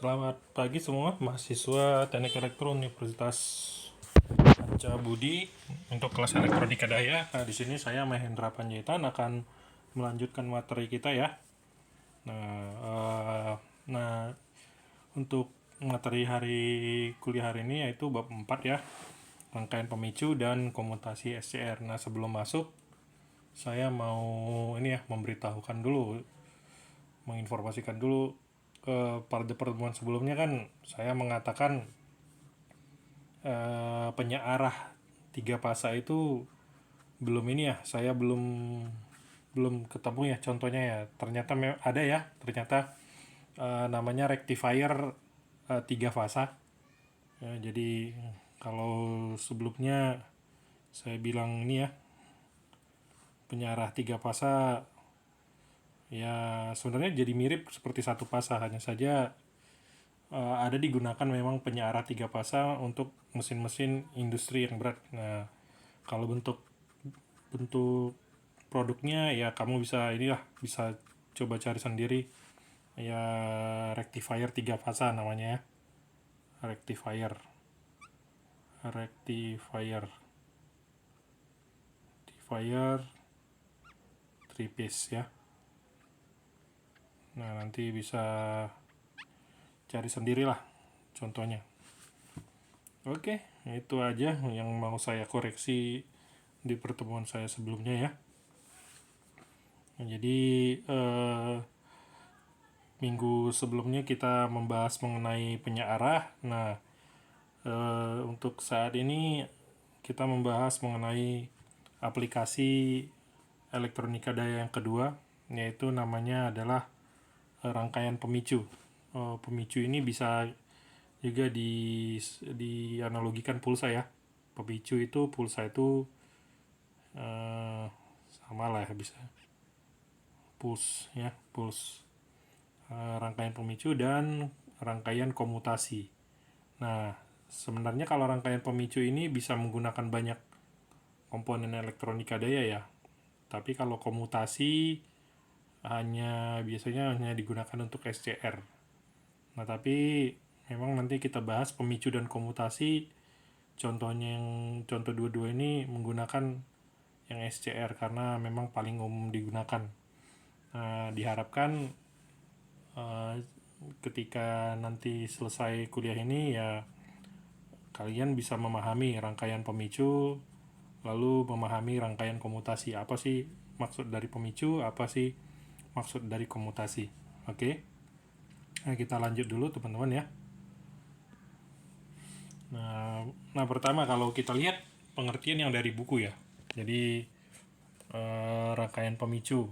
Selamat pagi semua mahasiswa Teknik Elektro Universitas Anca Budi untuk kelas elektronika daya. Nah, di sini saya Mahendra Panjaitan akan melanjutkan materi kita ya. Nah, untuk materi hari kuliah hari ini yaitu bab 4 ya, rangkaian pemicu dan komutasi SCR. Nah, sebelum masuk saya mau ini ya memberitahukan dulu, menginformasikan dulu. Pada pertemuan sebelumnya kan saya mengatakan penyearah tiga fasa itu belum ini ya, saya belum ketemu ya contohnya ya. Ternyata ada ya, ternyata namanya rectifier tiga fasa. Jadi kalau sebelumnya saya bilang ini ya, penyearah tiga fasa ya sebenarnya jadi mirip seperti satu fasa, hanya saja ada digunakan memang penyearah tiga fasa untuk mesin-mesin industri yang berat. Nah, kalau bentuk bentuk produknya ya kamu bisa inilah, bisa coba cari sendiri ya, rectifier tiga fasa namanya ya, rectifier rectifier rectifier three piece ya. Nah, nanti bisa cari sendirilah contohnya. Oke, itu aja yang mau saya koreksi di pertemuan saya sebelumnya ya. Nah, jadi minggu sebelumnya kita membahas mengenai penyearah. Nah, untuk saat ini kita membahas mengenai aplikasi elektronika daya yang kedua, yaitu namanya adalah rangkaian pemicu. Pemicu ini bisa juga dianalogikan pulsa ya. Pemicu itu, pulsa itu sama lah ya, bisa pulse ya, pulse. Rangkaian pemicu dan rangkaian komutasi. Nah, sebenarnya kalau rangkaian pemicu ini bisa menggunakan banyak komponen elektronika daya ya. Tapi kalau komutasi biasanya hanya digunakan untuk SCR. Nah, tapi memang nanti kita bahas pemicu dan komutasi. Contohnya contoh dua-dua ini menggunakan yang SCR karena memang paling umum digunakan. Nah, diharapkan ketika nanti selesai kuliah ini ya kalian bisa memahami rangkaian pemicu, lalu memahami rangkaian komutasi. Apa sih maksud dari pemicu, apa sih maksud dari komutasi. Oke. Nah, kita lanjut dulu teman-teman ya. Nah, pertama kalau kita lihat pengertian yang dari buku ya. Jadi rangkaian pemicu,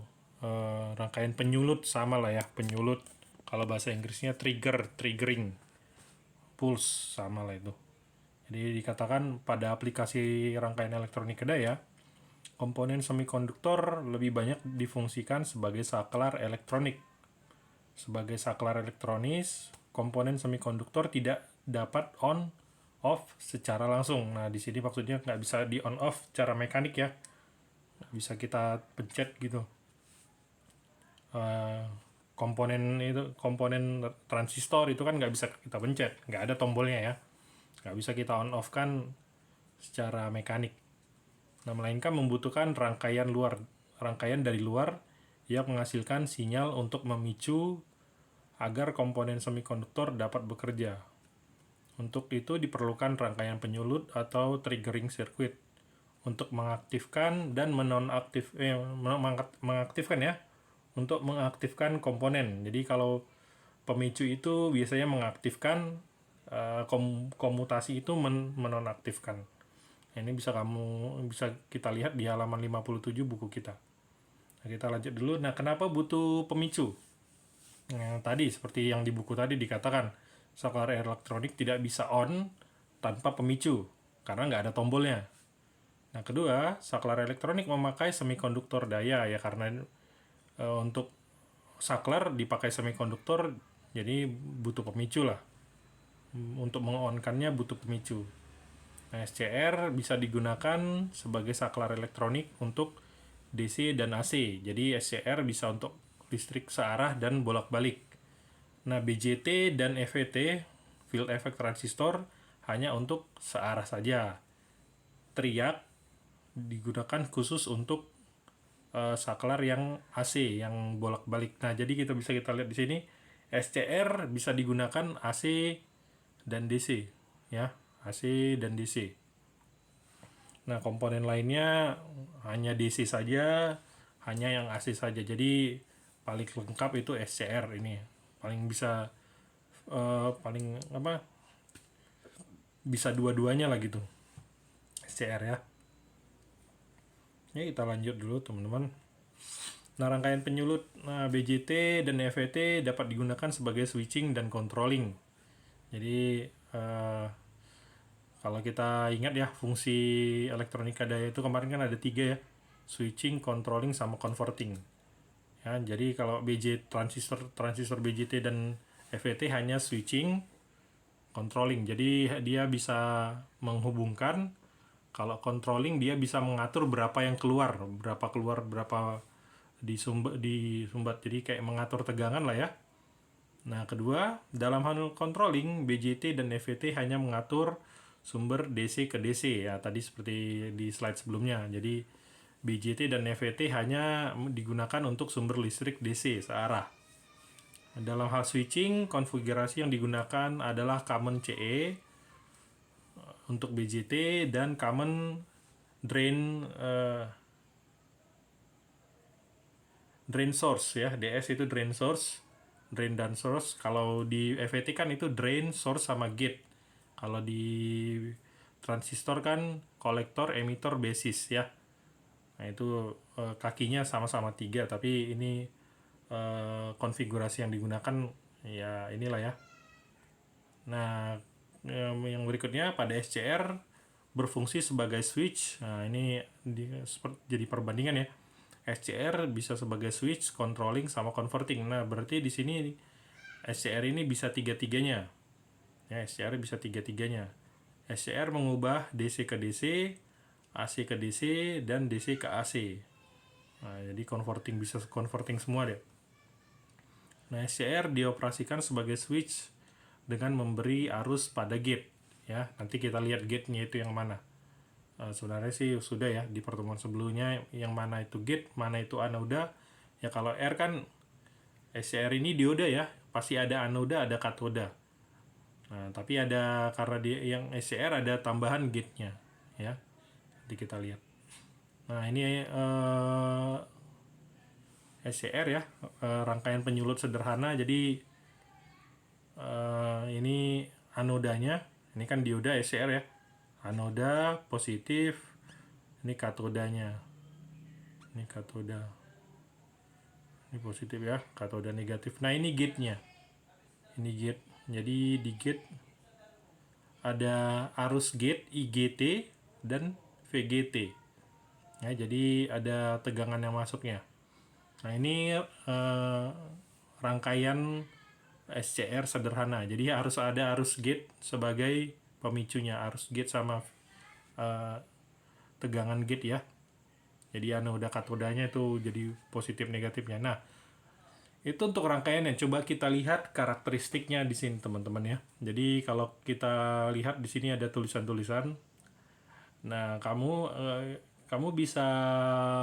rangkaian penyulut sama lah ya, penyulut. Kalau bahasa Inggrisnya triggering, pulse sama lah itu. Jadi dikatakan pada aplikasi rangkaian elektronik daya, komponen semikonduktor lebih banyak difungsikan sebagai saklar elektronik. Sebagai saklar elektronis, komponen semikonduktor tidak dapat on off secara langsung. Nah, di sini maksudnya nggak bisa di on off secara mekanik ya, nggak bisa kita pencet gitu. Komponen transistor itu kan nggak bisa kita pencet, nggak ada tombolnya ya, nggak bisa kita on off kan secara mekanik. Nah, melainkan membutuhkan rangkaian dari luar yang menghasilkan sinyal untuk memicu agar komponen semikonduktor dapat bekerja. Untuk itu diperlukan rangkaian penyulut atau triggering circuit untuk mengaktifkan dan mengaktifkan ya, untuk mengaktifkan komponen. Jadi kalau pemicu itu biasanya mengaktifkan, komutasi itu menonaktifkan. Nah, ini bisa kita lihat di halaman 57 buku kita. Nah, kita lanjut dulu. Nah, kenapa butuh pemicu? Nah, tadi seperti yang di buku tadi dikatakan, saklar elektronik tidak bisa on tanpa pemicu karena nggak ada tombolnya. Nah, kedua, saklar elektronik memakai semikonduktor daya ya, karena untuk saklar dipakai semikonduktor, jadi butuh pemicu lah. Untuk mengonkannya butuh pemicu. Nah, SCR bisa digunakan sebagai saklar elektronik untuk DC dan AC. Jadi SCR bisa untuk listrik searah dan bolak-balik. Nah, BJT dan FET, field effect transistor, hanya untuk searah saja. Triac digunakan khusus untuk saklar yang AC, yang bolak-balik. Nah, jadi kita lihat di sini SCR bisa digunakan AC dan DC, ya, AC dan DC. Nah, komponen lainnya hanya DC saja, hanya yang AC saja. Jadi paling lengkap itu SCR ini, paling bisa paling apa? Bisa dua-duanya lah gitu. SCR ya. Ya, kita lanjut dulu teman-teman. Nah, rangkaian penyulut BJT dan FET dapat digunakan sebagai switching dan controlling. Jadi kalau kita ingat ya, fungsi elektronika daya itu kemarin kan ada 3 ya, switching, controlling, sama converting. Ya, jadi kalau transistor BJT dan FET hanya switching, controlling. Jadi dia bisa menghubungkan. Kalau controlling dia bisa mengatur berapa yang keluar, berapa disumbat. Jadi kayak mengatur tegangan lah ya. Nah, kedua, dalam hal controlling, BJT dan FET hanya mengatur sumber DC ke DC ya, tadi seperti di slide sebelumnya. Jadi BJT dan FET hanya digunakan untuk sumber listrik DC searah. Dalam hal switching, konfigurasi yang digunakan adalah common CE untuk BJT dan common drain source ya. DS itu drain source, drain dan source. Kalau di FET kan itu drain, source, sama gate. Kalau di transistor kan kolektor, emitter, basis ya. Nah, itu kakinya sama-sama 3, tapi ini konfigurasi yang digunakan ya inilah ya. Nah, yang berikutnya pada SCR berfungsi sebagai switch. Nah, ini jadi perbandingan ya. SCR bisa sebagai switch, controlling, sama converting. Nah, berarti di sini SCR ini bisa tiga-tiganya. Ya, SCR bisa tiga-tiganya. SCR mengubah DC ke DC, AC ke DC, dan DC ke AC. Nah, jadi bisa converting semua deh. Nah, SCR dioperasikan sebagai switch dengan memberi arus pada gate. Ya, nanti kita lihat gate-nya itu yang mana. Sebenarnya sih sudah ya di pertemuan sebelumnya, yang mana itu gate, mana itu anoda. Ya, kalau R kan SCR ini dioda ya, pasti ada anoda, ada katoda. Nah, tapi karena dia yang SCR ada tambahan gate-nya ya. Nanti kita lihat. Nah, ini SCR ya, rangkaian penyulut sederhana. Jadi ini anodanya, ini kan dioda SCR ya. Anoda positif, ini katodanya. Ini katoda. Ini positif ya, katoda negatif. Nah, ini gate-nya. Ini gate. Jadi di gate ada arus gate IGT dan VGT. Ya, jadi ada tegangan yang masuknya. Nah, ini rangkaian SCR sederhana. Jadi harus ada arus gate sebagai pemicunya, arus gate sama tegangan gate ya. Jadi anoda katodanya itu jadi positif negatifnya. Nah, itu untuk rangkaiannya. Coba kita lihat karakteristiknya di sini teman-teman ya. Jadi kalau kita lihat di sini ada tulisan-tulisan. Nah, kamu bisa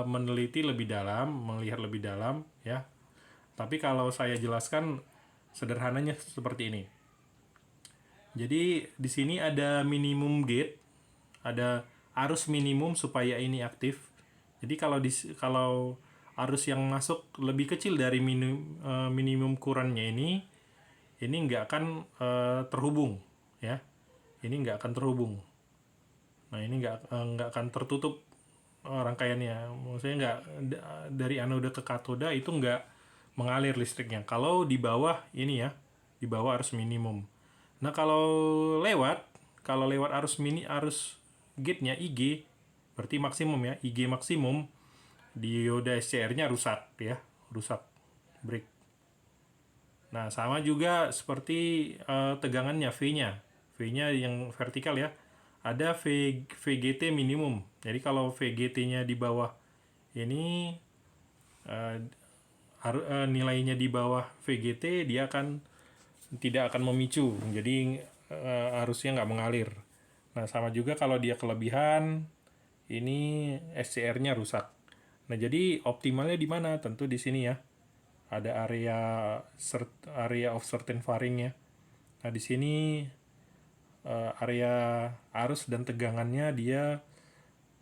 meneliti lebih dalam, melihat lebih dalam ya. Tapi kalau saya jelaskan sederhananya seperti ini. Jadi di sini ada minimum gate, ada arus minimum supaya ini aktif. Jadi kalau arus yang masuk lebih kecil dari minimum kurangnya ini nggak akan terhubung ya. Ini nggak akan terhubung. Nah, ini nggak akan tertutup rangkaiannya. Maksudnya nggak dari anoda ke katoda itu nggak mengalir listriknya. Kalau di bawah ini ya, di bawah arus minimum. Nah, kalau lewat arus gate-nya IG, berarti maksimum ya, IG maksimum, dioda SCR-nya rusak ya, rusak, break. Nah, sama juga seperti tegangannya V-nya. V-nya yang vertikal ya. Ada VGT minimum. Jadi kalau VGT-nya di bawah ini nilainya di bawah VGT, dia akan tidak akan memicu, jadi arusnya nggak mengalir. Nah, sama juga kalau dia kelebihan, ini SCR-nya rusak. Nah, jadi optimalnya di mana? Tentu di sini ya. Ada area of certain varying ya. Nah, di sini area arus dan tegangannya dia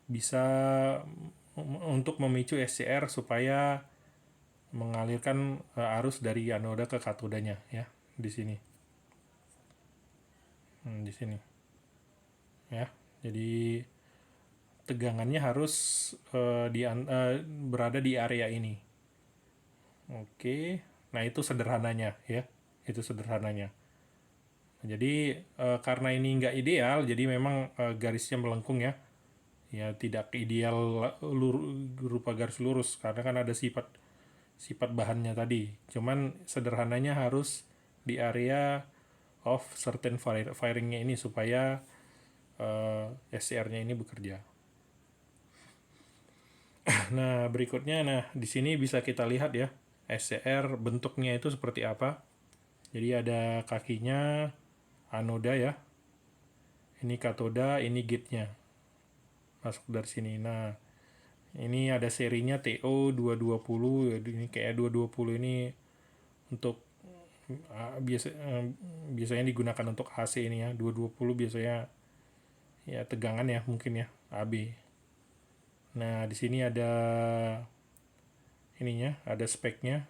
bisa untuk memicu SCR supaya mengalirkan arus dari anoda ke katodanya ya, di sini. Di sini ya. Jadi tegangannya harus berada di area ini. Oke. Nah, itu sederhananya ya. Itu sederhananya. Jadi karena ini nggak ideal, jadi memang garisnya melengkung ya. Ya, tidak ideal berupa garis lurus karena kan ada sifat bahannya tadi. Cuman sederhananya harus di area of certain firingnya ini supaya SCR-nya ini bekerja. Nah, berikutnya, di sini bisa kita lihat ya, SCR bentuknya itu seperti apa. Jadi ada kakinya, anoda ya. Ini katoda, ini gate-nya. Masuk dari sini. Nah, ini ada serinya TO220. Ini kayak 220 ini untuk biasanya digunakan untuk AC ini ya. 220 biasanya ya tegangan ya mungkin ya, AB. Nah, di sini ada ininya, ada speknya.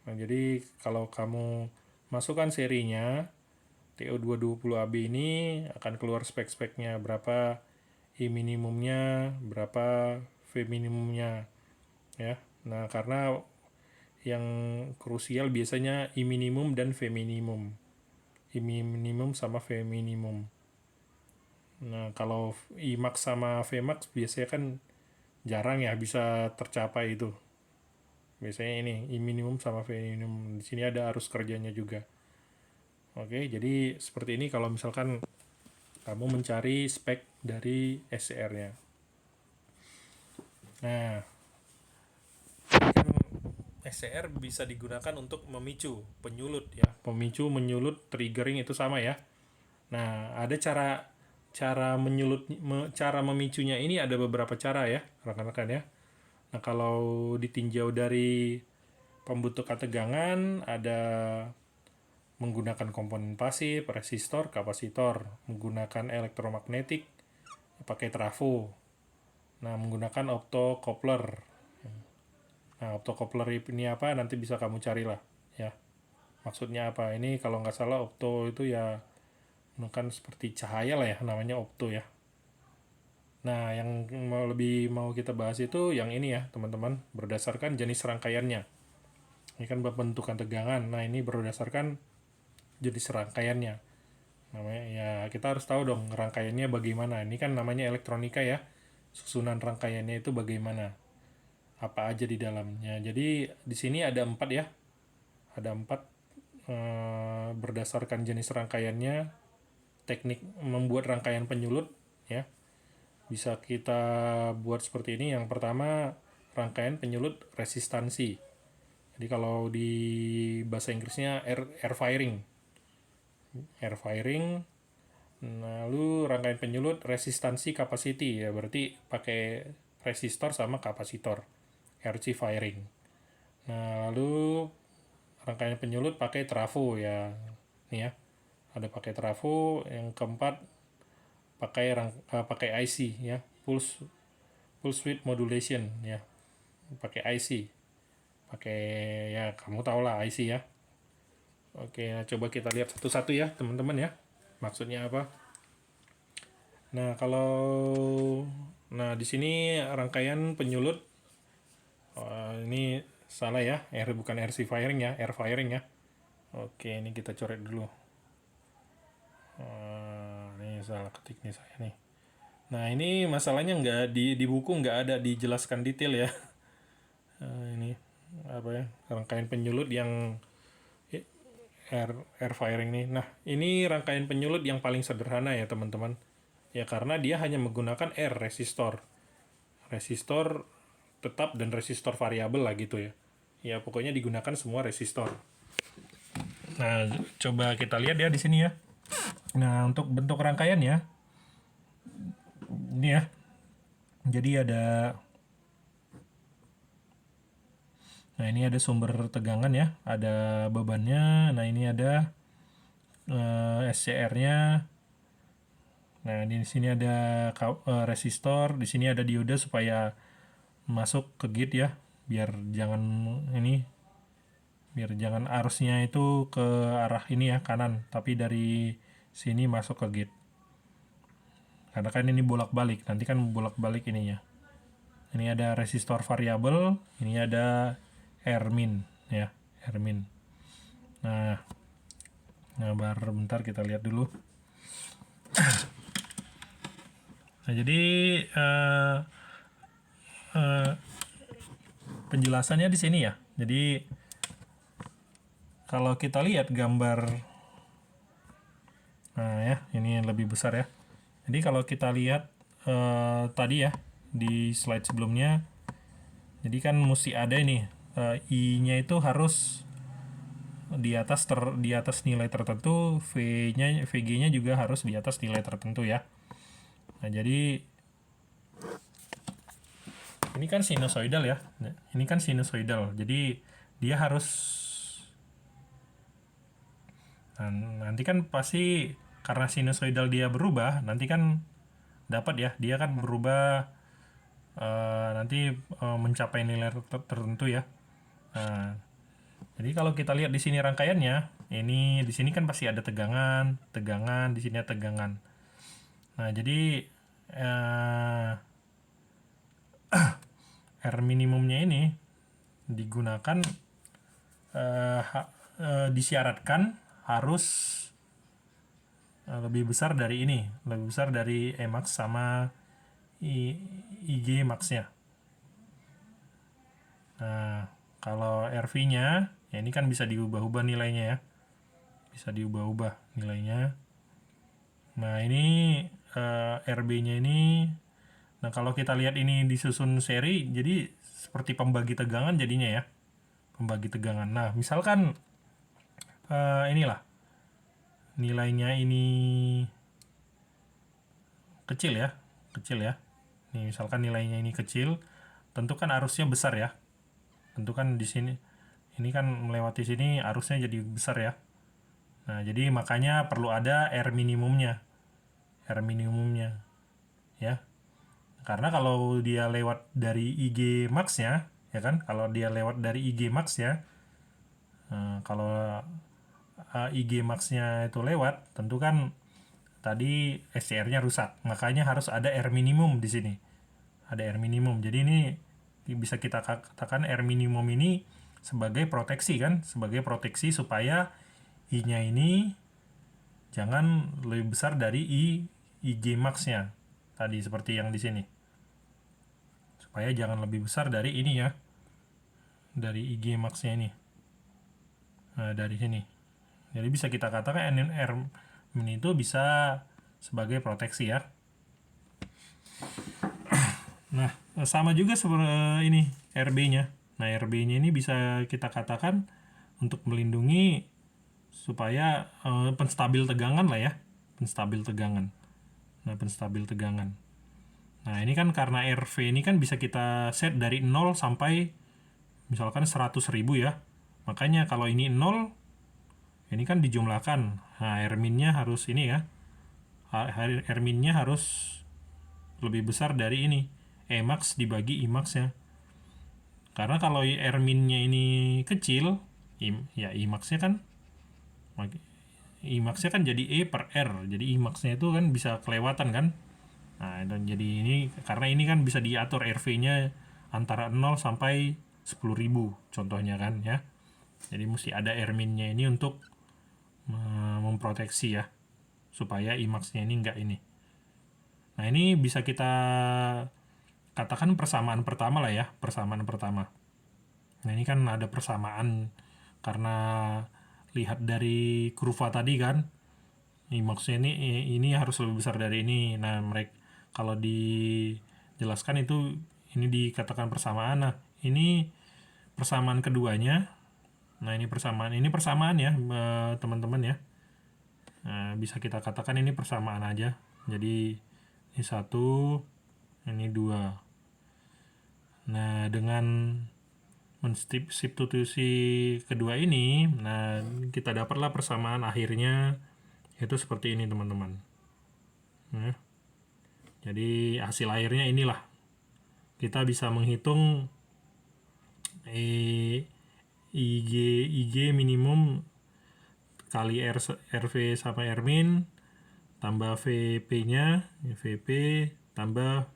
Nah, jadi kalau kamu masukkan serinya TO220AB ini akan keluar spek-speknya, berapa I minimumnya, berapa V minimumnya ya. Nah, karena yang krusial biasanya I minimum dan V minimum. I minimum sama V minimum. Nah, kalau I max sama V max biasanya kan jarang ya bisa tercapai itu. Biasanya ini I minimum sama V minimum. Di sini ada arus kerjanya juga. Oke, jadi seperti ini kalau misalkan kamu mencari spek dari SCR-nya. Nah, kan SCR bisa digunakan untuk memicu, penyulut ya. Pemicu, menyulut, triggering itu sama ya. Nah, ada cara cara memicunya ini ada beberapa cara ya, rekan-rekan ya. Nah, kalau ditinjau dari pembentukan tegangan, ada menggunakan komponen pasif, resistor, kapasitor, menggunakan elektromagnetik, pakai trafo. Nah, menggunakan optocoupler. Nah, optocoupler ini apa? Nanti bisa kamu carilah ya. Maksudnya apa? Ini kalau nggak salah opto itu ya kan seperti cahaya lah ya, namanya opto ya. Nah, yang lebih mau kita bahas itu yang ini ya, teman-teman, berdasarkan jenis rangkaiannya. Ini kan pembentukan tegangan. Nah, ini berdasarkan jenis rangkaiannya. Namanya ya kita harus tahu dong rangkaiannya bagaimana. Ini kan namanya elektronika ya. Susunan rangkaiannya itu bagaimana. Apa aja di dalamnya. Jadi di sini ada 4 ya. Ada 4 berdasarkan jenis rangkaiannya, teknik membuat rangkaian penyulut ya. Bisa kita buat seperti ini. Yang pertama, rangkaian penyulut resistansi. Jadi kalau di bahasa Inggrisnya air firing. Air firing. Lalu rangkaian penyulut resistansi capacity ya, berarti pakai resistor sama kapasitor. RC firing. Nah, lalu rangkaian penyulut pakai trafo ya. Nih ya. Ada pakai trafo. Yang keempat pakai IC ya, pulse width modulation ya, pakai IC, pakai ya kamu tau lah IC ya. Oke, nah coba kita lihat satu-satu ya teman-teman ya, maksudnya apa. Nah, di sini rangkaian penyulut ini salah ya, bukan RC firing ya, air firing ya. Oke, ini kita coret dulu. Ini salah ketik nih saya nih. Nah, ini masalahnya nggak di buku nggak ada dijelaskan detail ya. Ini apa ya, rangkaian penyulut yang air firing nih. Nah, ini rangkaian penyulut yang paling sederhana ya teman-teman. Ya karena dia hanya menggunakan resistor. Resistor tetap dan resistor variabel lah gitu ya. Ya pokoknya digunakan semua resistor. Nah, coba kita lihat ya di sini ya. Nah, untuk bentuk rangkaiannya, ini ya. Jadi ini ada sumber tegangan ya, ada bebannya. Nah, ini ada SCR-nya. Nah, di sini ada resistor, di sini ada dioda supaya masuk ke gate ya, biar jangan arusnya itu ke arah ini ya, kanan, tapi dari sini masuk ke gate. Karena kan ini bolak-balik, nanti kan bolak-balik ininya. Ini ada resistor variabel, ini ada Rmin ya, Rmin. Nah, bentar kita lihat dulu. Nah, jadi penjelasannya di sini ya. Jadi kalau kita lihat gambar, nah ya, ini lebih besar ya. Jadi kalau kita lihat tadi ya di slide sebelumnya, jadi kan mesti ada ini I-nya itu harus di atas nilai tertentu, VG-nya juga harus di atas nilai tertentu ya. Nah, jadi ini kan sinusoidal ya. Ini kan sinusoidal. Jadi dia harus nanti kan pasti karena sinusoidal dia berubah, nanti kan dapat ya, dia kan berubah nanti mencapai nilai tertentu ya. Nah, jadi kalau kita lihat di sini rangkaiannya, ini di sini kan pasti ada tegangan, di sini ada tegangan. Nah, jadi R minimumnya ini digunakan disyaratkan harus lebih besar dari ini, lebih besar dari Emax sama IG max-nya. Nah, kalau RV-nya, ya ini kan bisa diubah-ubah nilainya ya. Bisa diubah-ubah nilainya. Nah, ini RB-nya ini, nah kalau kita lihat ini disusun seri, jadi seperti pembagi tegangan jadinya ya. Pembagi tegangan. Nah, misalkan inilah, nilainya ini kecil ya. Nih, misalkan nilainya ini kecil, tentu kan arusnya besar ya. Tentu kan di sini, ini kan melewati sini arusnya jadi besar ya. Nah, jadi makanya perlu ada R minimumnya ya. Karena kalau dia lewat dari IG max-nya ya kan, kalau dia lewat dari IG max-nya, kalau IG max-nya itu lewat, tentu kan tadi SCR-nya rusak. Makanya harus ada R minimum di sini. Ada R minimum. Jadi ini bisa kita katakan R minimum ini sebagai proteksi kan, sebagai proteksi supaya I-nya ini jangan lebih besar dari IG max-nya tadi seperti yang di sini. Supaya jangan lebih besar dari ini ya, dari IG max-nya ini. Nah, dari sini. Jadi bisa kita katakan R min itu bisa sebagai proteksi ya. Nah, sama juga seperti ini RB-nya. Nah, RB-nya ini bisa kita katakan untuk melindungi supaya penstabil tegangan lah ya. Penstabil tegangan. Nah, ini kan karena RV ini kan bisa kita set dari 0 sampai misalkan 100.000 ya. Makanya kalau ini 0, ini kan dijumlahkan. Nah, R-nya harus ini ya. R-nya harus lebih besar dari ini. Emax dibagi Imax-nya. Karena kalau R-nya ini kecil, ya Imax-nya kan jadi E per R. Jadi Imax-nya itu kan bisa kelewatan kan. Nah, dan jadi ini karena ini kan bisa diatur RV-nya antara 0 sampai 10.000 contohnya kan ya. Jadi mesti ada R-nya ini untuk memproteksi ya, supaya Imax-nya ini enggak ini. Nah, ini bisa kita katakan persamaan pertama lah ya, persamaan pertama. Nah, ini kan ada persamaan karena lihat dari kurva tadi kan, Imax-nya ini harus lebih besar dari ini. Nah, mereka kalau dijelaskan itu ini dikatakan persamaan. Nah, ini persamaan keduanya. Nah, ini persamaan ya, teman-teman ya. Nah, bisa kita katakan ini persamaan aja. Jadi ini 1, ini 2. Nah, dengan mensubstitusi kedua ini, nah kita dapatlah persamaan akhirnya itu seperti ini, teman-teman. Nah, jadi hasil akhirnya inilah. Kita bisa menghitung IG minimum kali RV sama Rmin tambah VP-nya, VP tambah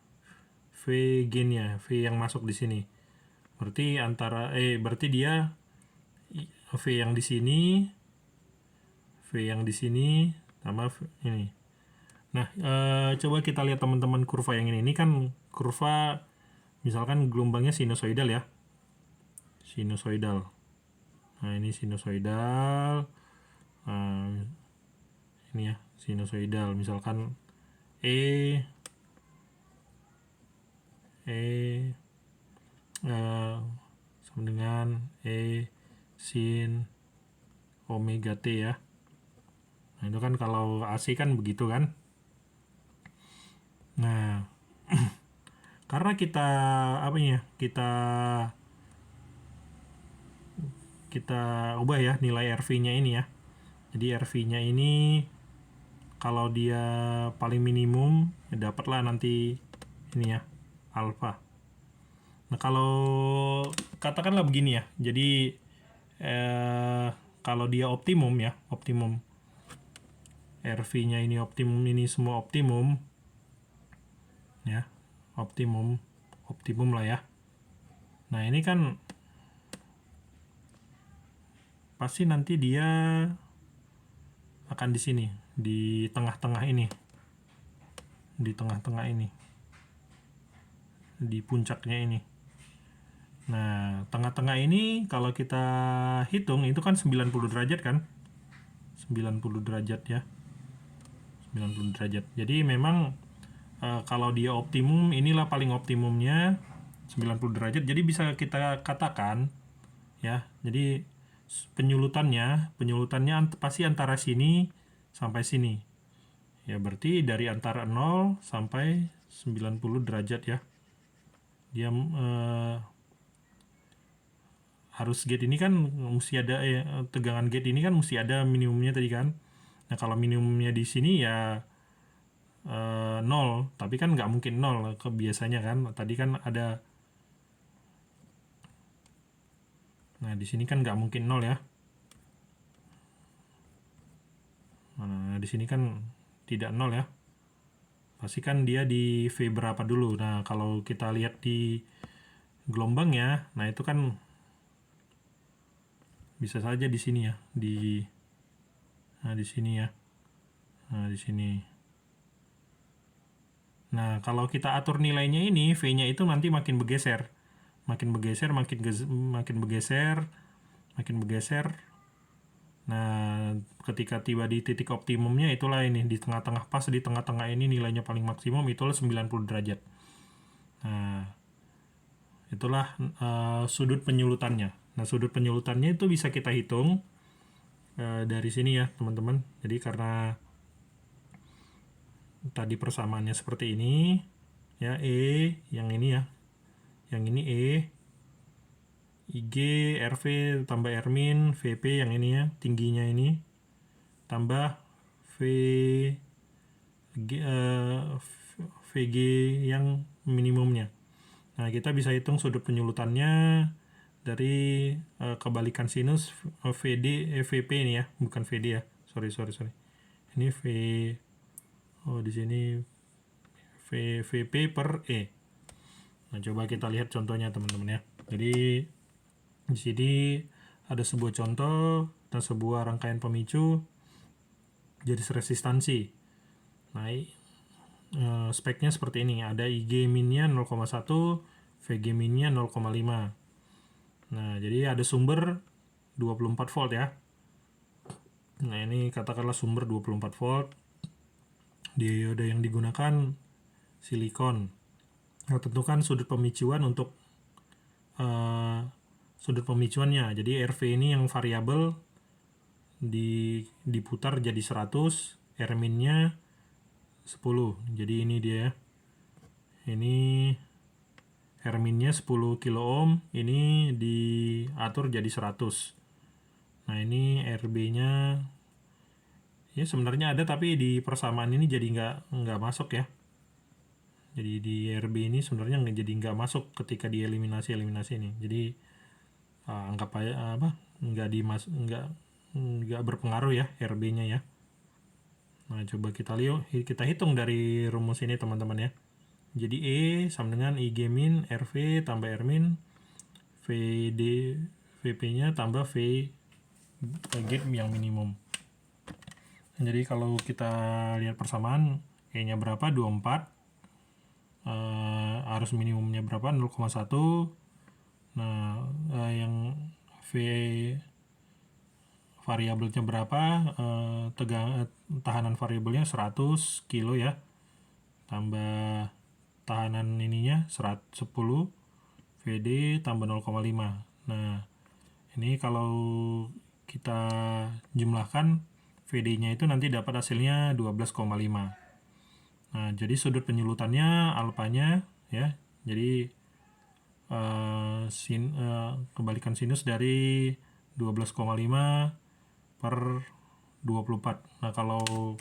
V gain-nya, V yang masuk di sini. Berarti dia V yang di sini, V yang di sini tambah ini. Nah, coba kita lihat teman-teman kurva yang ini. Ini kan kurva misalkan gelombangnya sinusoidal ya. Sinusoidal. Nah, ini sinusoidal. Ini ya, sinusoidal. Misalkan E sama dengan sin omega T ya. Nah, itu kan kalau AC kan begitu kan. Nah, karena kita kita ubah ya nilai RV-nya ini ya. Jadi RV-nya ini kalau dia paling minimum ya dapatlah nanti ini ya, alfa. Nah, kalau katakanlah begini ya. Jadi kalau dia optimum ya, optimum RV-nya ini optimum, ini semua optimum ya, optimum lah ya. Nah, ini kan pasti nanti dia akan di sini, di tengah-tengah ini, di puncaknya ini. Nah, tengah-tengah ini kalau kita hitung itu kan 90 derajat kan, 90 derajat ya, 90 derajat. Jadi memang kalau dia optimum, inilah paling optimumnya 90 derajat. Jadi bisa kita katakan ya, jadi penyulutannya pasti antara sini sampai sini ya, berarti dari antara 0 sampai 90 derajat ya. Dia harus gate ini kan mesti ada tegangan gate ini kan mesti ada minimumnya tadi kan. Nah, kalau minimumnya di sini ya 0, tapi kan nggak mungkin 0 biasanya kan. Tadi kan ada, nah di sini kan nggak mungkin 0 ya. Nah, di sini kan tidak 0 ya. Pasti kan dia di V berapa dulu. Nah, kalau kita lihat di gelombang ya, nah itu kan bisa saja di sini ya, di sini ya. Nah, di sini. Nah, kalau kita atur nilainya ini, V-nya itu nanti makin bergeser. Makin bergeser. Nah, ketika tiba di titik optimumnya itulah ini, di tengah-tengah, pas di tengah-tengah ini nilainya paling maksimum, itulah 90 derajat. Nah, itulah sudut penyulutannya. Nah, sudut penyulutannya itu bisa kita hitung dari sini ya, teman-teman. Jadi karena tadi persamaannya seperti ini ya, yang ini ya, yang ini IG RV tambah Rmin VP yang ini ya, tingginya ini tambah VG yang minimumnya. Nah, kita bisa hitung sudut penyulutannya dari kebalikan sinus VP ini ya, bukan VD ya, sorry. Ini di sini VP per E. Nah, coba kita lihat contohnya teman-teman ya. Jadi di sini ada sebuah contoh dan sebuah rangkaian pemicu jenis resistansi. Nah, speknya seperti ini. Ada IG min-nya 0,1, VG min-nya 0,5. Nah, jadi ada sumber 24 volt ya. Nah, ini katakanlah sumber 24 volt. Dioda yang digunakan silikon. Nah, tentukan sudut pemicuan untuk sudut pemicuannya. Jadi RV ini yang variabel diputar jadi 100, R-nya 10. Jadi ini dia. Ini R-nya 10 kilo ohm, ini diatur jadi 100. Nah, ini RB-nya ya sebenarnya ada, tapi di persamaan ini jadi nggak masuk ya. Jadi di RB ini sebenarnya jadi nggak masuk ketika dieliminasi ini. Jadi anggap aja nggak berpengaruh ya RB-nya ya. Nah, coba kita hitung dari rumus ini teman-teman ya. Jadi E sama dengan IG min RV tambah R min VD VP-nya tambah V gate yang minimum. Jadi kalau kita lihat persamaan, E-nya berapa? 24. Arus minimumnya berapa? 0,1. Nah, yang V variabelnya berapa? Tahanan variabelnya 100 kilo ya. Tambah tahanan ininya 110 VD tambah 0,5. Nah, ini kalau kita jumlahkan VD-nya itu nanti dapat hasilnya 12,5. Nah, jadi sudut penyulutannya alfanya ya. Jadi kebalikan sinus dari 12,5 per 24. Nah, kalau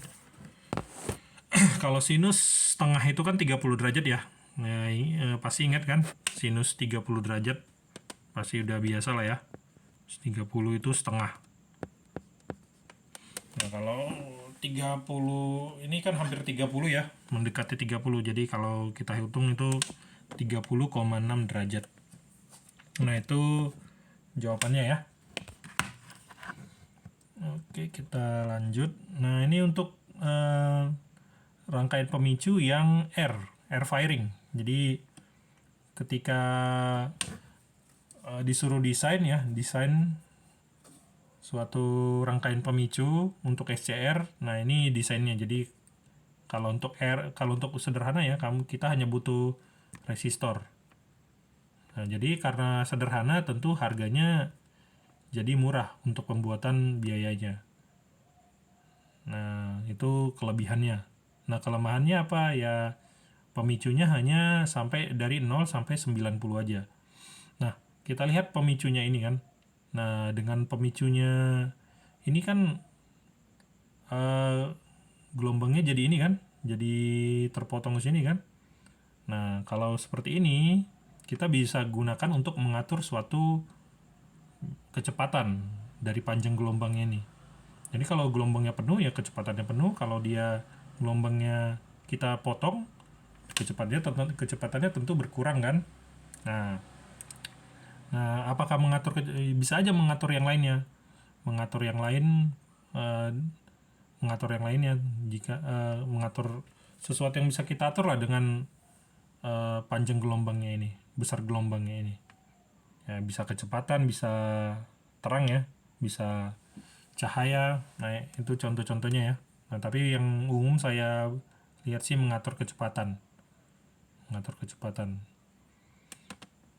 sinus setengah itu kan 30 derajat ya. Nah, pasti ingat kan sinus 30 derajat. Pasti udah biasa lah ya. 30 itu setengah. Nah, kalau 30 ini kan hampir 30 ya, mendekati 30. Jadi kalau kita hitung itu 30,6 derajat. Nah, itu jawabannya ya. Oke, kita lanjut. Nah, ini untuk rangkaian pemicu yang air firing. Jadi ketika disuruh desain suatu rangkaian pemicu untuk SCR. Nah, ini desainnya. Jadi kalau untuk sederhana ya, kita hanya butuh resistor. Nah, jadi karena sederhana tentu harganya jadi murah untuk pembuatan biayanya. Nah, itu kelebihannya. Nah, kelemahannya apa? Ya pemicunya hanya dari 0 sampai 90 aja. Nah, kita lihat pemicunya ini kan. Nah, dengan pemicunya ini kan gelombangnya jadi ini kan, jadi terpotong ke sini kan. Nah, kalau seperti ini kita bisa gunakan untuk mengatur suatu kecepatan dari panjang gelombangnya ini. Jadi kalau gelombangnya penuh ya kecepatannya penuh, kalau dia gelombangnya kita potong kecepatannya tentu berkurang kan. Nah, apakah bisa aja mengatur yang lainnya, mengatur yang lainnya jika mengatur sesuatu yang bisa kita atur lah dengan panjang gelombangnya ini, besar gelombangnya ini. Ya, bisa kecepatan, bisa terang ya, bisa cahaya. Nah, itu contoh-contohnya ya. Nah, tapi yang umum saya lihat sih mengatur kecepatan.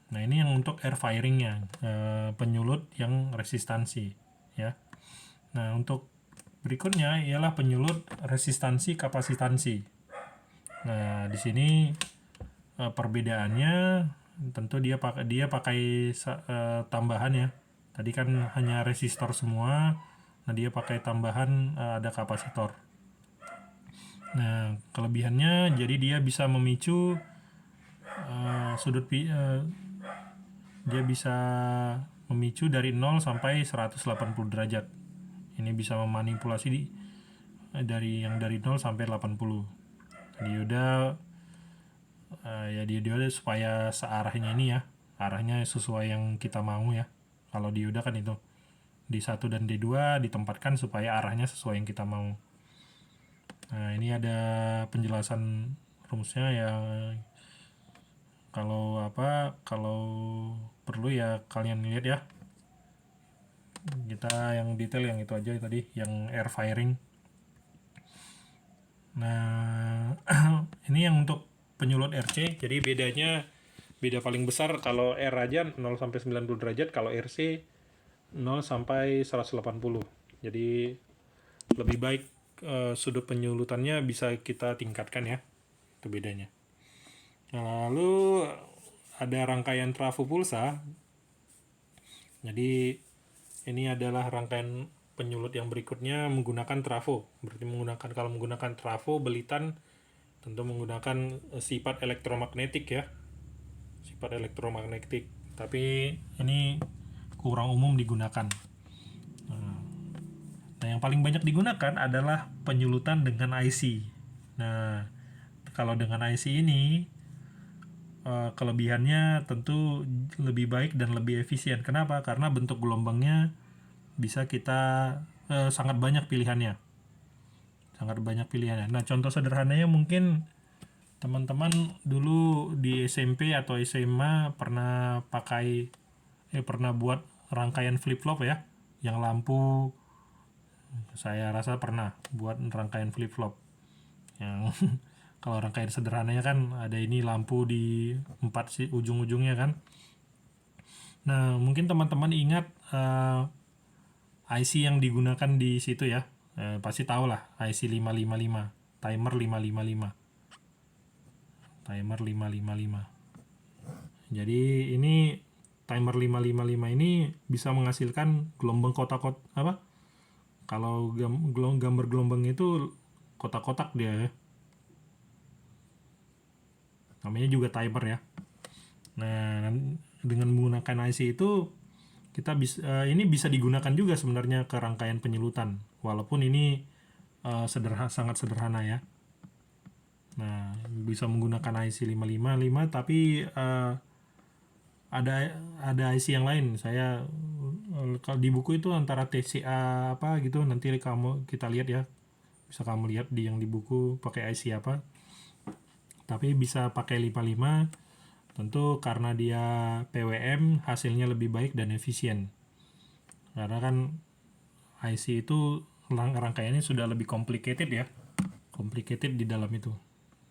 Nah, ini yang untuk air firingnya, penyulut yang resistansi ya. Nah, untuk berikutnya ialah penyulut resistansi kapasitansi. Nah, di sini perbedaannya tentu dia pakai tambahan ya. Tadi kan hanya resistor semua. Nah, dia pakai tambahan ada kapasitor. Nah, kelebihannya jadi dia bisa memicu dia bisa memicu dari 0 sampai 180 derajat. Ini bisa memanipulasi dari 0 sampai 80. Dioda supaya searahnya ini ya. Arahnya sesuai yang kita mau ya. Kalau dioda kan itu D1 dan D2 ditempatkan supaya arahnya sesuai yang kita mau. Nah, ini ada penjelasan rumusnya ya. Kalau perlu ya kalian lihat ya. Kita yang detail yang itu aja tadi, yang air firing. Nah, ini yang untuk penyulut RC. Jadi bedanya Beda paling besar kalau R aja 0 sampai 90 derajat, kalau RC 0 sampai 180. Jadi lebih baik sudut penyulutannya bisa kita tingkatkan ya. Itu bedanya. Nah, lalu ada rangkaian trafo pulsa. Jadi ini adalah rangkaian penyulut yang berikutnya menggunakan trafo. Berarti kalau menggunakan trafo belitan tentu menggunakan sifat elektromagnetik ya. Sifat elektromagnetik. Tapi ini kurang umum digunakan. Nah, yang paling banyak digunakan adalah penyulutan dengan IC. Nah, kalau dengan IC ini kelebihannya tentu lebih baik dan lebih efisien. Kenapa? Karena bentuk gelombangnya bisa kita sangat banyak pilihannya. Sangat banyak pilihannya. Nah, contoh sederhananya mungkin teman-teman dulu di SMP atau SMA pernah pernah buat rangkaian flip-flop ya, yang lampu. Saya rasa pernah buat rangkaian flip-flop yang kalau rangkaian sederhananya kan ada ini lampu di 4 ujung-ujungnya kan. Nah, mungkin teman-teman ingat IC yang digunakan di situ ya. Pasti tahu lah IC 555, timer 555. Timer 555. Jadi ini timer 555 ini bisa menghasilkan gelombang kotak-kotak apa? Kalau gambar gelombang itu kotak-kotak dia ya. Namanya juga timer ya. Nah, dengan menggunakan IC itu kita ini bisa digunakan juga sebenarnya ke rangkaian penyulutan, walaupun ini sangat sederhana ya. Nah, bisa menggunakan IC 555 tapi ada IC yang lain. Saya kalau di buku itu antara TCA apa gitu, nanti kita lihat ya. Bisa kamu lihat yang di buku pakai IC apa. Tapi bisa pakai 55, tentu karena dia PWM hasilnya lebih baik dan efisien. Karena kan IC itu rangkaiannya sudah lebih complicated ya. Complicated di dalam itu.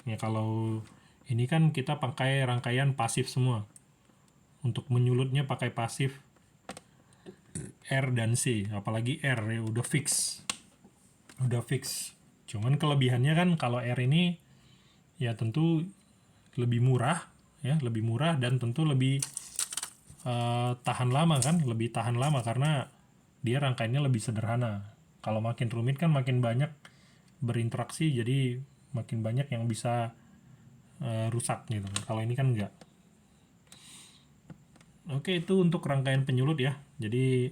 Ya kalau ini kan kita pakai rangkaian pasif semua. Untuk menyulutnya pakai pasif R dan C, apalagi R ya udah fix. Udah fix. Cuman kelebihannya kan kalau R ini ya tentu lebih murah ya, lebih murah dan tentu lebih tahan lama kan, lebih tahan lama karena dia rangkaiannya lebih sederhana. Kalau makin rumit kan makin banyak berinteraksi, jadi makin banyak yang bisa rusak gitu. Kalau ini kan enggak. Oke, itu untuk rangkaian penyulut ya. Jadi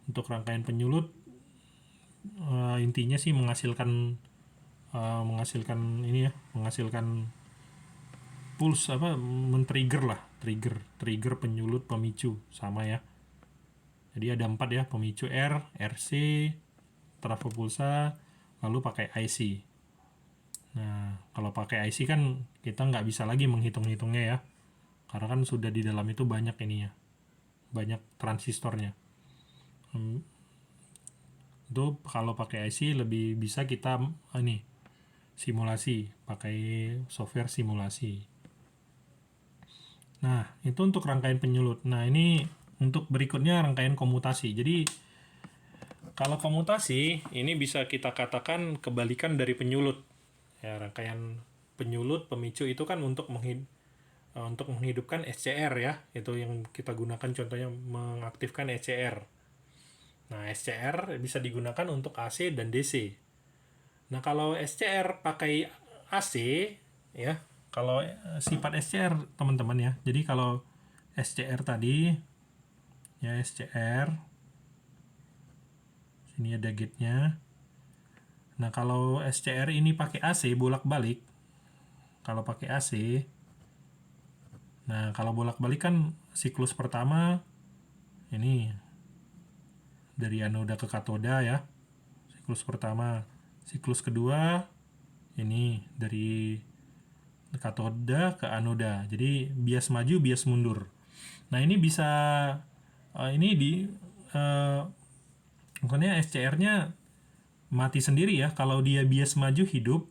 untuk rangkaian penyulut intinya sih menghasilkan ini ya, menghasilkan pulse apa, men-trigger lah, trigger penyulut pemicu sama ya. Jadi ada 4 ya, pemicu R, RC, trafo pulsa, lalu pakai IC. Nah, kalau pakai IC kan kita nggak bisa lagi menghitung-hitungnya ya, karena kan sudah di dalam itu banyak ininya, banyak transistornya. Itu kalau pakai IC lebih bisa kita simulasi, pakai software simulasi. Nah, itu untuk rangkaian penyulut. Nah, ini untuk berikutnya rangkaian komutasi. Jadi kalau komutasi ini bisa kita katakan kebalikan dari penyulut. Ya, rangkaian penyulut pemicu itu kan untuk menghidupkan SCR ya. Itu yang kita gunakan contohnya mengaktifkan SCR. Nah, SCR bisa digunakan untuk AC dan DC. Nah, kalau SCR pakai AC ya, kalau sifat SCR teman-teman ya. Jadi kalau SCR tadi ya, SCR sini ada gate-nya. Nah, kalau SCR ini pakai AC bolak-balik. Kalau pakai AC, nah kalau bolak-balik kan siklus pertama ini dari anoda ke katoda ya. Siklus pertama. Siklus kedua ini dari katoda ke anoda. Jadi bias maju, bias mundur. Nah, ini bisa ini makanya SCR-nya mati sendiri ya. Kalau dia bias maju hidup,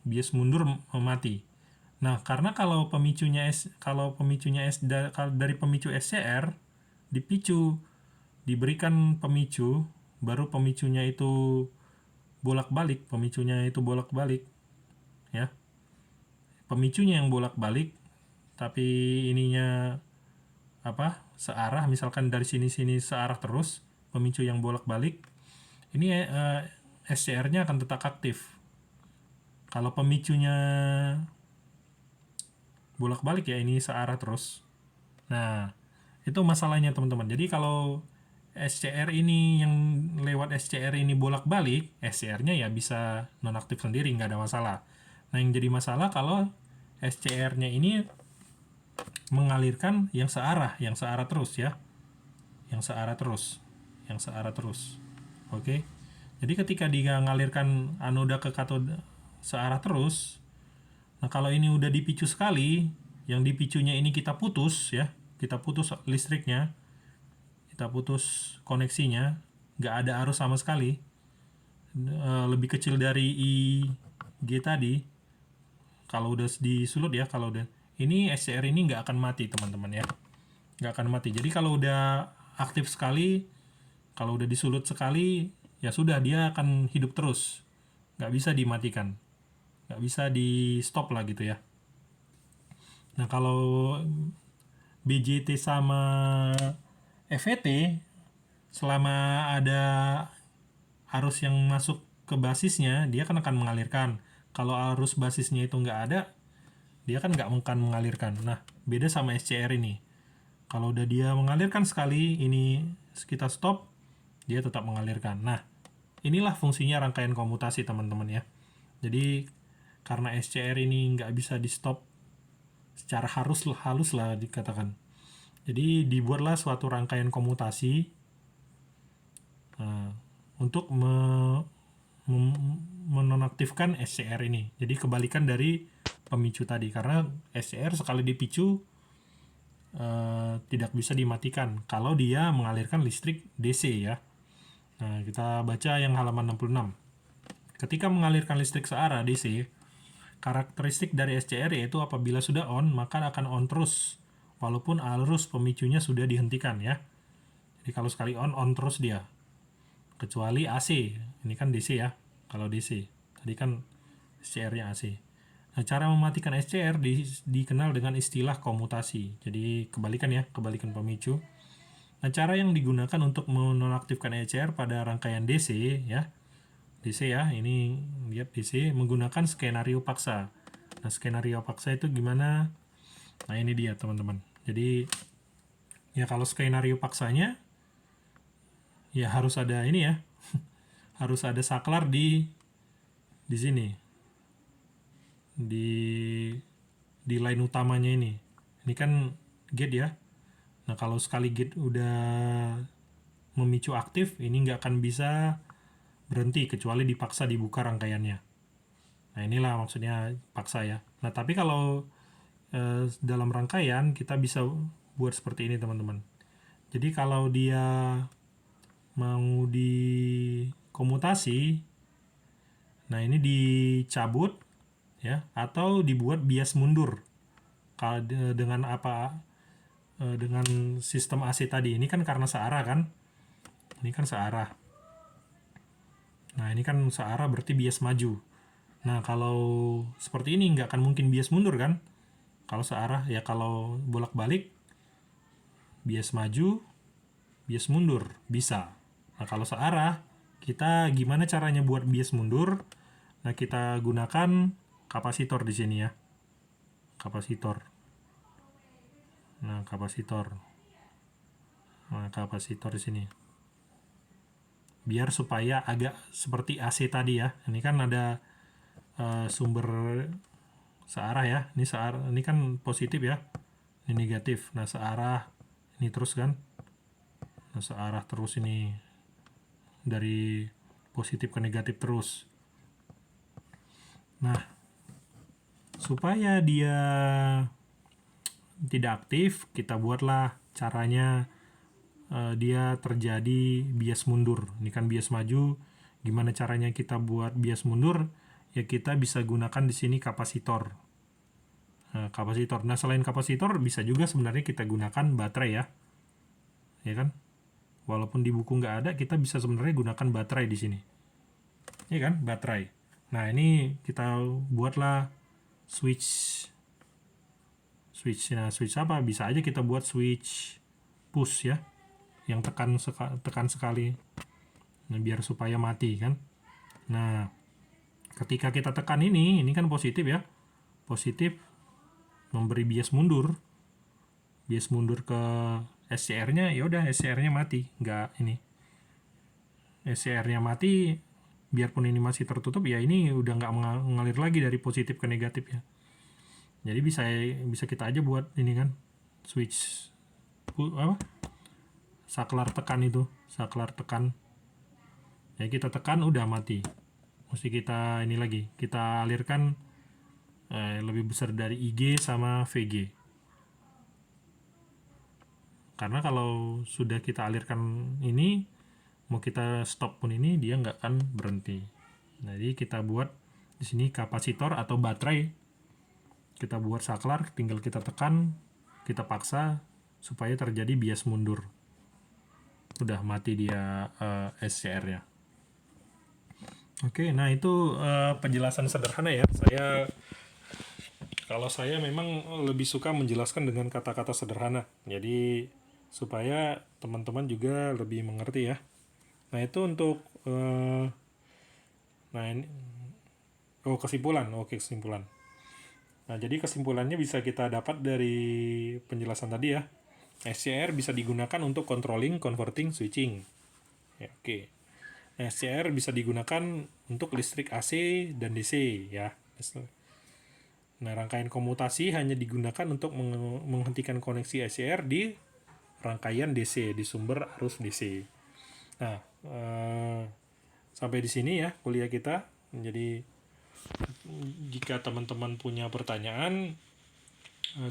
bias mundur mati. Nah, karena kalau pemicunya dari pemicu SCR dipicu, diberikan pemicu, baru pemicunya itu bolak-balik ya. Pemicunya yang bolak-balik tapi ininya searah, misalkan dari sini searah terus, pemicu yang bolak-balik ini SCR-nya akan tetap aktif. Kalau pemicunya bolak-balik ya, ini searah terus. Nah, itu masalahnya teman-teman. Jadi kalau SCR ini yang lewat SCR ini bolak-balik, SCR-nya ya bisa nonaktif sendiri, nggak ada masalah. Nah, yang jadi masalah kalau SCR-nya ini mengalirkan yang searah terus ya. Yang searah terus. Oke. Jadi ketika dia mengalirkan anoda ke katoda searah terus, nah kalau ini udah dipicu sekali, yang dipicunya ini kita putus ya, kita putus listriknya, kita putus koneksinya, nggak ada arus sama sekali, lebih kecil dari IG tadi, kalau udah disulut ya, kalau udah ini SCR ini nggak akan mati teman-teman ya, nggak akan mati. Jadi kalau udah aktif sekali, kalau udah disulut sekali, ya sudah, dia akan hidup terus, nggak bisa dimatikan, nggak bisa di stop lah gitu ya. Nah kalau BJT sama FET, selama ada arus yang masuk ke basisnya, dia kan akan mengalirkan. Kalau arus basisnya itu nggak ada, dia kan nggak akan mengalirkan. Nah, beda sama SCR ini. Kalau udah dia mengalirkan sekali, ini kita stop, dia tetap mengalirkan. Nah, inilah fungsinya rangkaian komutasi teman-teman ya. Jadi, karena SCR ini nggak bisa di stop secara halus lah dikatakan. Jadi, dibuatlah suatu rangkaian komutasi untuk menonaktifkan SCR ini. Jadi kebalikan dari pemicu tadi, karena SCR sekali dipicu tidak bisa dimatikan kalau dia mengalirkan listrik DC ya. Nah, kita baca yang halaman 66. Ketika mengalirkan listrik searah DC, karakteristik dari SCR yaitu apabila sudah on, maka akan on terus walaupun arus pemicunya sudah dihentikan ya. Jadi kalau sekali on terus dia. Kecuali AC, ini kan DC ya. Kalau DC, tadi kan SCR-nya AC. Nah, cara mematikan SCR dikenal dengan istilah komutasi. Jadi kebalikan ya, kebalikan pemicu. Nah, cara yang digunakan untuk menonaktifkan SCR pada rangkaian DC ya. DC ya, ini lihat DC menggunakan skenario paksa. Nah, skenario paksa itu gimana? Nah, ini dia teman-teman. Jadi ya kalau skenario paksanya ya harus ada ini ya. Harus ada saklar di sini. Di line utamanya ini kan gate ya. Nah kalau sekali gate udah memicu aktif, ini nggak akan bisa berhenti kecuali dipaksa dibuka rangkaiannya. Nah inilah maksudnya paksa ya. Nah tapi kalau dalam rangkaian kita bisa buat seperti ini teman-teman. Jadi kalau dia mau dikomutasi, nah ini dicabut ya, atau dibuat bias mundur. Kalau dengan dengan sistem AC tadi, ini kan karena searah kan, ini kan searah. Nah ini kan searah berarti bias maju. Nah kalau seperti ini nggak akan mungkin bias mundur kan, kalau searah ya. Kalau bolak-balik bias maju, bias mundur bisa. Nah kalau searah, kita gimana caranya buat bias mundur? Nah kita gunakan kapasitor di sini ya, kapasitor. Nah kapasitor di sini. Biar supaya agak seperti AC tadi ya. Ini kan ada sumber searah ya. Ini kan positif ya. Ini negatif. Nah searah ini terus kan. Nah searah terus ini dari positif ke negatif terus. Nah supaya dia tidak aktif, kita buatlah caranya dia terjadi bias mundur. Ini kan bias maju. Gimana caranya kita buat bias mundur? Ya kita bisa gunakan di sini kapasitor. kapasitor. Nah, selain kapasitor bisa juga sebenarnya kita gunakan baterai ya kan? Walaupun di buku nggak ada, kita bisa sebenarnya gunakan baterai di sini, ya kan? Baterai. Nah, ini kita buatlah switch. Nah, switch apa? Bisa aja kita buat switch push ya, yang tekan sekali, nah, biar supaya mati kan. Nah, ketika kita tekan ini kan positif ya, positif memberi bias mundur ke SCR-nya, ya udah SCR-nya mati, nggak ini. SCR-nya mati, biarpun ini masih tertutup ya, ini udah nggak mengalir lagi dari positif ke negatif ya. Jadi bisa kita aja buat ini kan, switch apa? Saklar tekan. Ya kita tekan udah mati. Mesti kita ini lagi, kita alirkan lebih besar dari IG sama VG. Karena kalau sudah kita alirkan ini, mau kita stop pun ini dia nggak akan berhenti. Jadi kita buat di sini kapasitor atau baterai. Kita buat saklar, tinggal kita tekan, kita paksa supaya terjadi bias mundur. Udah mati dia SCR-nya. Oke, nah itu penjelasan sederhana ya. Kalau saya memang lebih suka menjelaskan dengan kata-kata sederhana. Jadi supaya teman-teman juga lebih mengerti ya. Nah itu untuk nah ini kesimpulan. Oke, kesimpulan. Nah, jadi kesimpulannya bisa kita dapat dari penjelasan tadi ya. SCR bisa digunakan untuk controlling, converting, switching. Ya, oke. SCR bisa digunakan untuk listrik AC dan DC ya. Nah, rangkaian komutasi hanya digunakan untuk menghentikan koneksi SCR di rangkaian DC, di sumber arus DC. Nah, sampai di sini ya kuliah kita. Jadi jika teman-teman punya pertanyaan,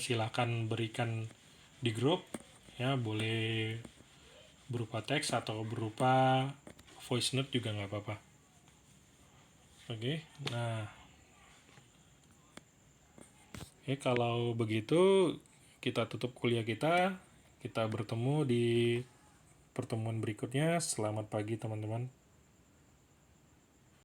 silahkan berikan di grup ya, boleh berupa teks atau berupa voice note juga nggak apa-apa. Oke, nah kalau begitu kita tutup kuliah kita bertemu di pertemuan berikutnya. Selamat pagi teman-teman.